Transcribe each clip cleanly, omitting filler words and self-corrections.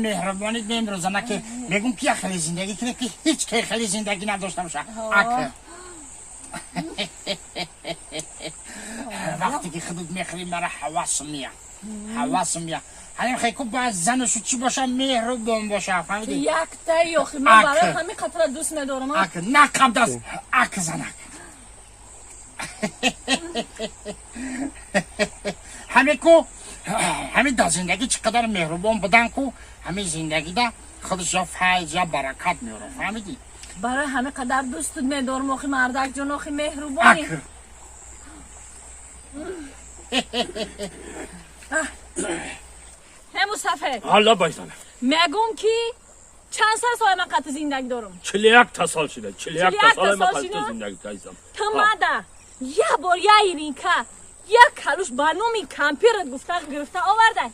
مهربانی نمی‌روزانه که بگم که خیلی زندگی کنه که هیچ که خیلی زندگی نداشته باشه اکه وقتی که خودت میخریم برای حواسم میاد همین خیلی خوب باید زنشو چی باشه مهربان باشه فهمیدی؟ یک تا یخی من برای همین خاطر دوست ندارم اکه نقم دست اکه زنک همین دا زندگی چقدر مهربان بودن کو همین زندگی دا خودش یا فیض یا برکت میاره فهمیدی؟ برای همه قدر دوست میدارم آخی مردک جان آخی مهربانی هم مصطفی حالا بایزانه میگم که چند سال من قطع زندگی دارم 41 تا سال شده 41 تا سال من قطع زندگی دارم تو ماده یه بار یه ایرینکه یک کلوش برنامه کمپیرت گرفته آوردن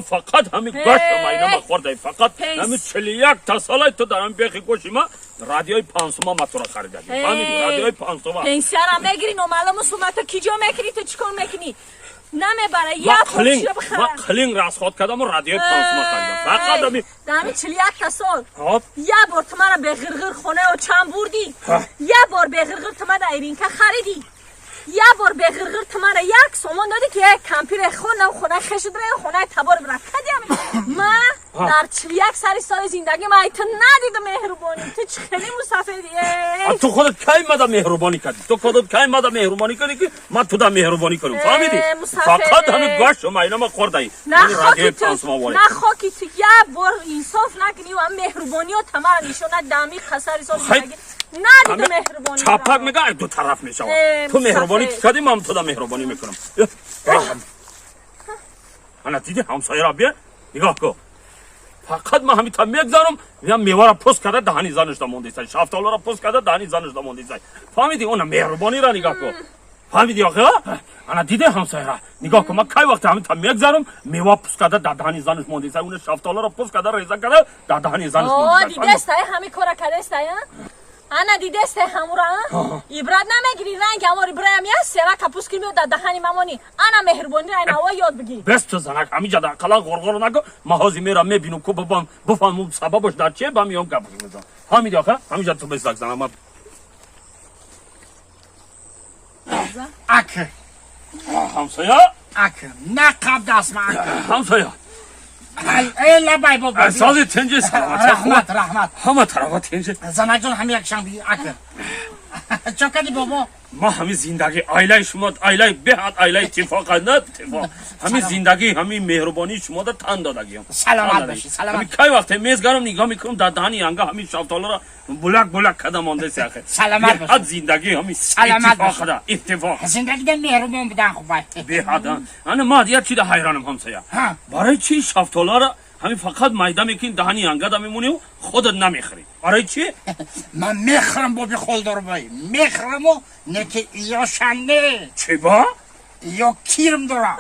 فقط همین گوش ما ما خورده فقط همین 41 تا سال تو دارم بیخی گوشی ما رادیوی 500 ما تو را خریدم فهمیدی رادیوی 500 پنسیون هم میگیری نومالم سومت کی جا میکنی تو چیکار میکنی نمیبره یا پوشی بخرم ما خلینگ راست خود کردم و رادیوی 500 خریدم فقط همین 41 تا سال یه بار تو من به غرغر خونه و چند بردی یه بار به غرغر تو من ایرینکه خریدی یه بار به غرغر تو من یک سومان دادی که یک کمپیر خونه خشت بره خونه تبار بره کدی من در 41 سال زندگی من تو ندیدم مهربانی تو چه خیلی مسافری تو خودت کی ماده مهربانی کردی تو خودت کی ماده مهربانی کردی که ما تو دا مهربانی کنیم فهمیدی فقط همین گوش ما اینا ما خوردیم نه خاکی تو یه بار انصاف نکنی و هم مهربانی و تمام نشونه دمی خساری سال زندگی ندیدم مهربانی چاپک میگه دو طرف میشه تو مهربانی کردی من تو دا مهربانی میکنم انا دیدی همسایه را بیا نگاه کن فقط ما همین تا میگذارم یا میوه را پوست کرده دهانی زنش دا مونده است شافتالو را پوست کرده دهانی زنش دا مونده است فهمیدی اون مهربانی را نگاه کن فهمیدی آخه انا دیدی همسایه را نگاه کن ما کی وقت همین تا میگذارم میوه پوست کرده دهانی زنش مونده است اون شافتالو را پوست کرده ریزه کرده دهانی زنش مونده است دیدی است همین کارا کرده است انا دیده است همورا عبرت نمیگیری رنگ اماری برایم یا سرا کپوس کی میاد دهانی مامانی انا مهربانی را اینا یاد بگی بس تو زنک همینجا در کلا غرغر نگو ما هازی میرم میبینم کو بفهمم سببش در چیه با میام گپ میزنم همین آخه همینجا تو بس زنم ما اکه همسایه اکه نقب دست ما همسایه ای لبای بابا سازی تنجی رحمت همه طرفا تنجی زنک جان همین یک شنبی اکه چون کدی بابا ما همین زندگی آیله شما آیله بهت آیله اتفاق نه اتفاق همین زندگی همین مهربانی شما دا تن دادگیم سلامت باشی سلامت کی وقت میزگارم نگاه میکنم در دهانی انگا همین شافتالو را بلک کده مونده سی آخه سلامت باشی زندگی همین اتفاق ده اتفاق زندگی ده مهربان بودن خوبه بهت انا ما دیگه چی ده حیرانم همسایه برای چی شافتالو را همین فقط میده میکنی دهانی انگا میمونی و خودت نمیخری برای چی من میخرم بابی خالدار بایی میخرم و نکه یا شنده چی با یا کیرم دارم